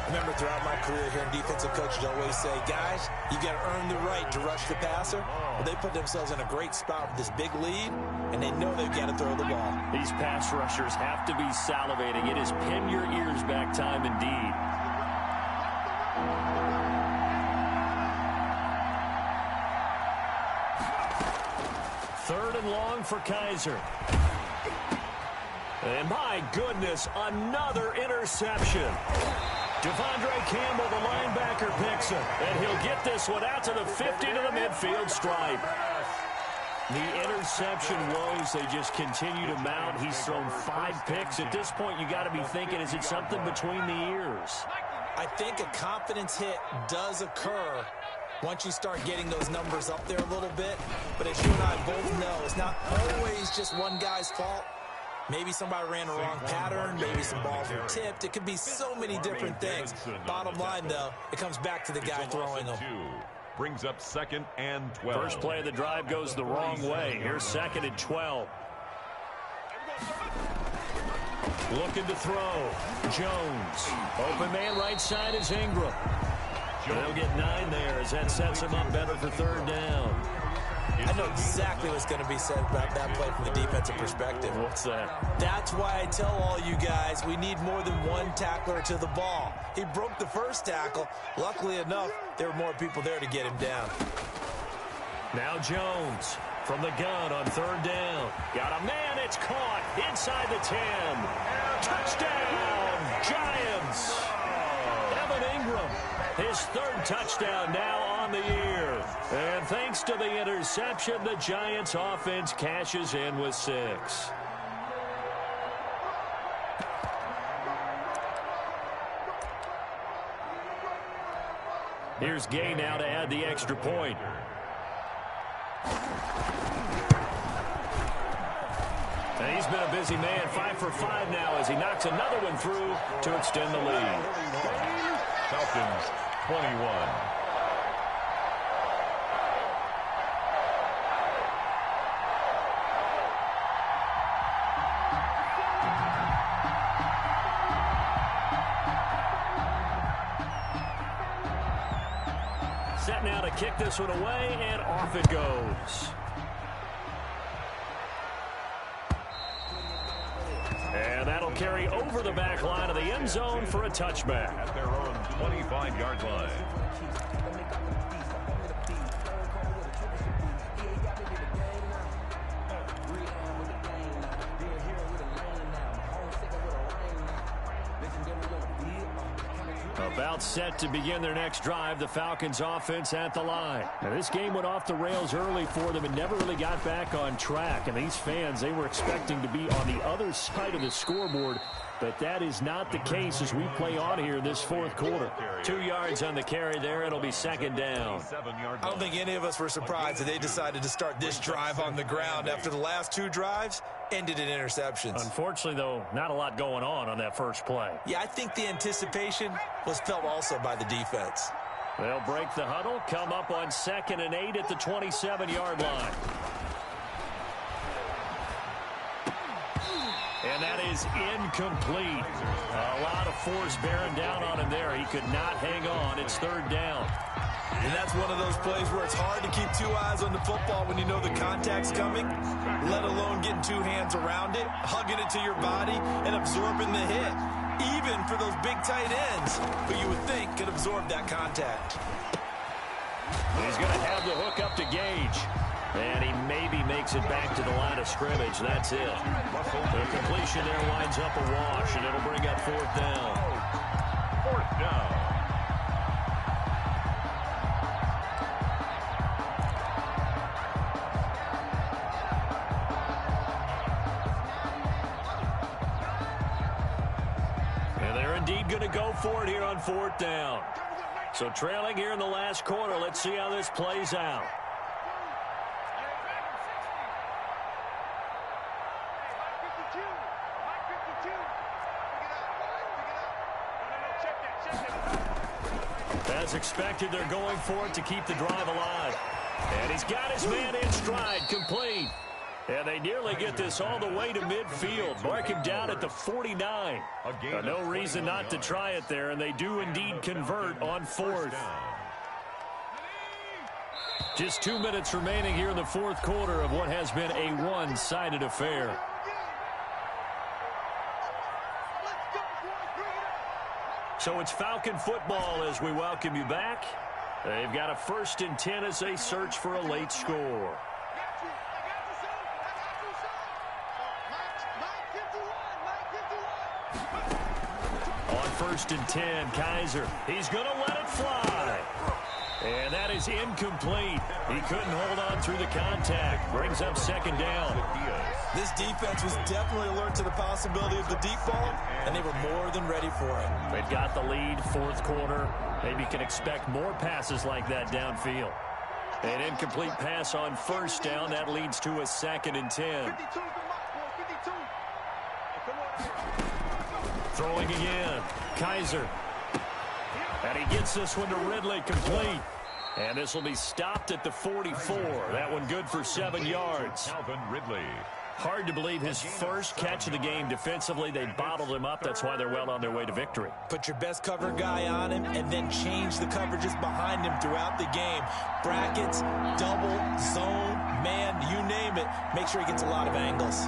Remember, throughout my career here in defensive coaches always say, guys, you got to earn the right to rush the passer. Well, they put themselves in a great spot with this big lead, and they know they've got to throw the ball. These pass rushers have to be salivating. It is pin your ears back time indeed. Third and long for Kaiser. And my goodness, another interception. Devondre Campbell, the linebacker, picks it. And he'll get this one out to the 50 to the midfield stripe. The interception woes, they just continue to mount. He's thrown 5 picks. At this point, you got to be thinking, is it something between the ears? I think a confidence hit does occur once you start getting those numbers up there a little bit. But as you and I both know, it's not always just one guy's fault. Maybe somebody ran the wrong pattern. Maybe some balls were tipped. It could be so many different things. Bottom line, though, it comes back to the guy throwing them. Brings up 2nd and 12. First play of the drive goes the wrong way. Here's 2nd and 12. Looking to throw. Jones. Open man right side is Ingram. They'll get 9 there as that sets him up better for 3rd down. I know exactly what's going to be said about that play from the defensive perspective. What's that? That's why I tell all you guys we need more than one tackler to the ball. He broke the first tackle. Luckily enough, there were more people there to get him down. Now Jones from the gun on 3rd down. Got a man, it's caught inside the 10. Touchdown, Giants. Evan Ingram, his 3rd touchdown now on the year. And thanks to the interception, the Giants offense cashes in with 6. Here's Gay now to add the extra point. And he's been a busy man, 5 for 5 now as he knocks another one through to extend the lead. Falcons 21. Set now to kick this one away, and off it goes. And that'll carry over the back line of the end zone for a touchback. At their own 25-yard line. About set to begin their next drive, the Falcons offense at the line. Now, this game went off the rails early for them and never really got back on track. And these fans, they were expecting to be on the other side of the scoreboard, but that is not the case as we play on here in this 4th quarter. 2 yards on the carry there. It'll be 2nd down. I don't think any of us were surprised that they decided to start this drive on the ground after the last 2 drives ended in interceptions. Unfortunately, though, not a lot going on that first play. Yeah, I think the anticipation was felt also by the defense. They'll break the huddle, come up on 2nd and 8 at the 27-yard line. And that is incomplete. A lot of force bearing down on him there. He could not hang on. It's 3rd down. And that's one of those plays where it's hard to keep 2 eyes on the football when you know the contact's coming, let alone getting 2 hands around it, hugging it to your body, and absorbing the hit. Even for those big tight ends, who you would think could absorb that contact. He's going to have the hook up to Gage. And he maybe makes it back to the line of scrimmage. That's it. The completion there winds up a wash, and it'll bring up fourth down. Fourth down. And they're indeed going to go for it here on fourth down. So trailing here in the last quarter. Let's see how this plays out. As expected, they're going for it to keep the drive alive. And he's got his man in stride, complete. And they nearly get this all the way to midfield. Mark him down at the 49. No reason not to try it there, and they do indeed convert on fourth. Just 2 minutes remaining here in the fourth quarter of what has been a one-sided affair. So it's Falcon football as we welcome you back. They've got a 1st and 10 as they search for a late score. On 1st and 10, Kaiser. He's going to let it fly. And that is incomplete. He couldn't hold on through the contact. Brings up second down. This defense was definitely alert to the possibility of the deep ball, and they were more than ready for it. They've got the lead, fourth quarter. Maybe can expect more passes like that downfield. An incomplete pass on first down. That leads to a 2nd and 10. Throwing again. Kaiser. And he gets this one to Ridley, complete. And this will be stopped at the 44. That one good for 7 yards. Calvin Ridley. Hard to believe his first catch of the game defensively. They bottled him up. That's why they're well on their way to victory. Put your best cover guy on him and then change the coverages behind him throughout the game. Brackets, double, zone, man, you name it. Make sure he gets a lot of angles.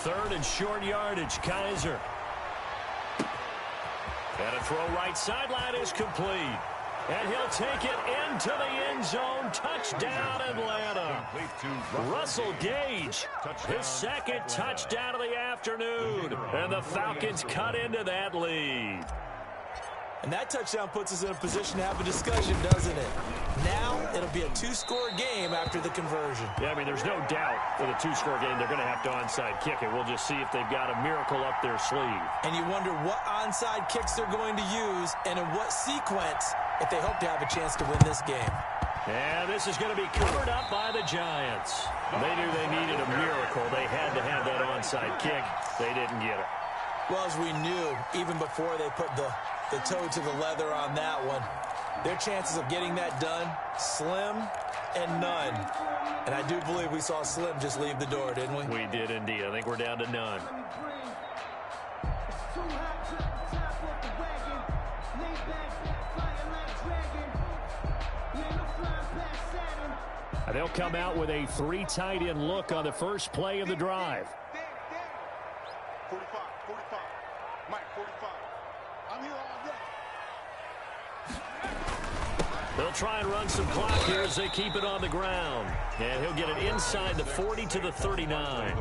3rd and short yardage, Kaiser. And a throw right sideline is complete. And he'll take it into the end zone. Touchdown, Atlanta. Russell Gage, his 2nd touchdown of the afternoon. And the Falcons cut into that lead. And that touchdown puts us in a position to have a discussion, doesn't it? Now it'll be a 2-score game after the conversion. Yeah, I mean, there's no doubt with a 2-score game they're going to have to onside kick it. We'll just see if they've got a miracle up their sleeve. And you wonder what onside kicks they're going to use and in what sequence if they hope to have a chance to win this game. And this is going to be covered up by the Giants. They knew they needed a miracle. They had to have that onside kick. They didn't get it. Well, as we knew, even before they put the toe to the leather on that one, their chances of getting that done, slim and none. And I do believe we saw Slim just leave the door, didn't we? We did indeed. I think we're down to none. And they'll come out with a 3 tight end look on the first play of the drive. 45, 45. Mike, 45. I'm here all day. They'll try and run some clock here as they keep it on the ground. And he'll get it inside the 40 to the 39.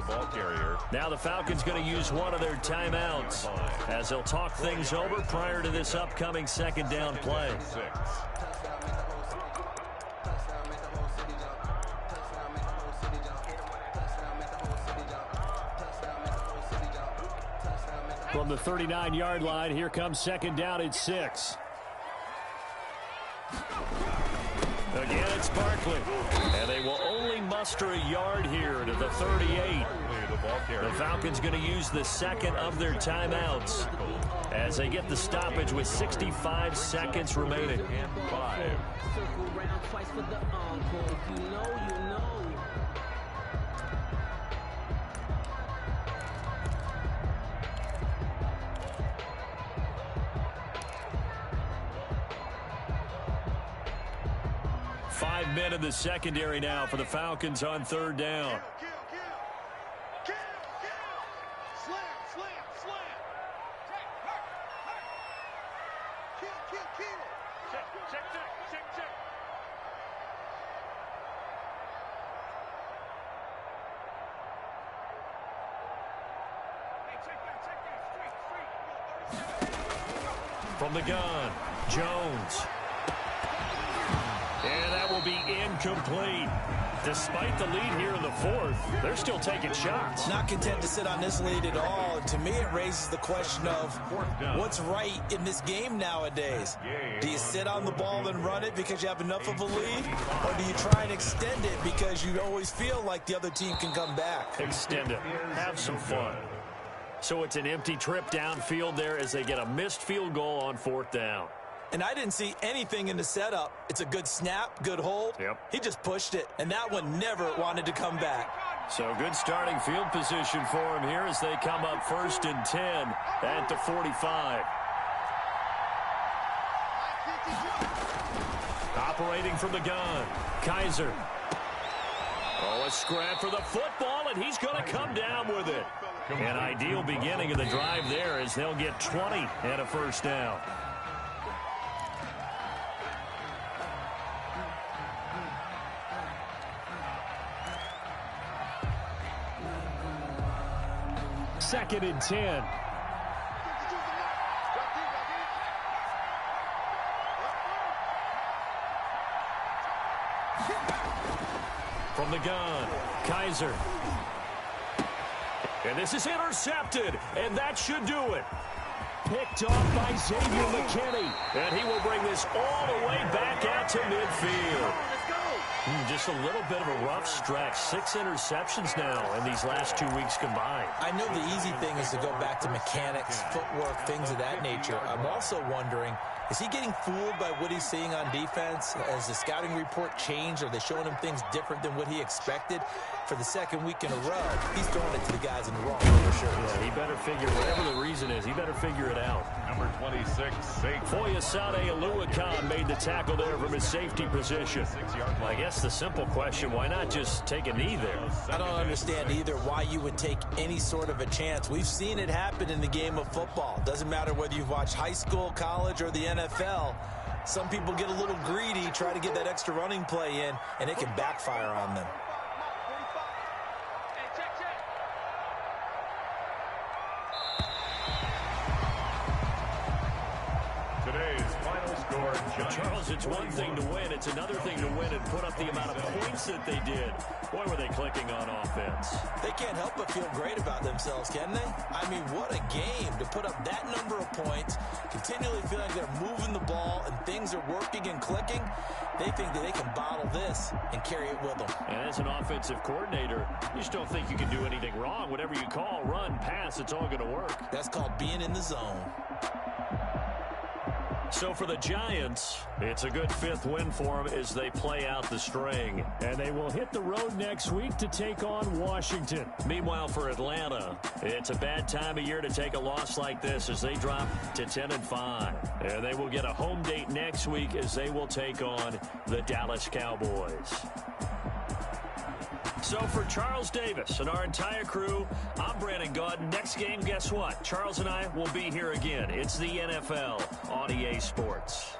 Now the Falcons going to use one of their timeouts as they'll talk things over prior to this upcoming 2nd down play. From the 39-yard line, here comes 2nd down at 6. Again, it's Barkley. And they will only muster a yard here to the 38. The Falcons going to use the 2nd of their timeouts as they get the stoppage with 65 seconds remaining. Circle round twice for the encore. If you know, you know. 5 men in the secondary now for the Falcons on 3rd down. From the gun, Jones. And that will be incomplete. Despite the lead here in the fourth, they're still taking shots. Not content to sit on this lead at all. And to me, it raises the question of what's right in this game nowadays. Do you sit on the ball and run it because you have enough of a lead? Or do you try and extend it because you always feel like the other team can come back? Extend it. Have some fun. So it's an empty trip downfield there as they get a missed field goal on fourth down. And I didn't see anything in the setup. It's a good snap, good hold. Yep. He just pushed it, and that one never wanted to come back. So good starting field position for him here as they come up 1st and 10 at the 45. Operating from the gun, Kaiser. Oh, a scrap for the football, and he's going to come down with it. An ideal beginning of the drive there as they'll get 20 and a first down. Second and 10. From the gun, Kaiser. And this is intercepted, and that should do it. Picked off by Xavier McKinney. And he will bring this all the way back out to midfield. Just a little bit of a rough stretch. 6 interceptions now in these last 2 weeks combined. I know the easy thing is to go back to mechanics, footwork, things of that nature. I'm also wondering, is he getting fooled by what he's seeing on defense? Has the scouting report changed? Are they showing him things different than what he expected? For the second week in a row, he's throwing it to the guys in the wrong shirt. Yeah, he better figure, whatever the reason is, he better figure it out. Number 26, safe. Foyesade Aluakan made the tackle there from his safety position. Well, I guess the simple question, why not just take a knee there? I don't understand either why you would take any sort of a chance. We've seen it happen in the game of football. Doesn't matter whether you've watched high school, college, or the NFL. Some people get a little greedy, try to get that extra running play in, and it can backfire on them. Today's final score, Charles, it's one thing to win. It's another thing to win and put up the amount of points that they did. Boy, were they clicking on offense. They can't help but feel great about themselves, can they? I mean, what a game to put up that number of points, continually feel like they're moving the ball and things are working and clicking. They think that they can bottle this and carry it with them. And as an offensive coordinator, you just don't think you can do anything wrong. Whatever you call, run, pass, it's all going to work. That's called being in the zone. So for the Giants, it's a good 5th win for them as they play out the string. And they will hit the road next week to take on Washington. Meanwhile, for Atlanta, it's a bad time of year to take a loss like this as they drop to 10-5. And they will get a home date next week as they will take on the Dallas Cowboys. So for Charles Davis and our entire crew, I'm Brandon Gaudin. Next game, guess what? Charles and I will be here again. It's the NFL on EA Sports.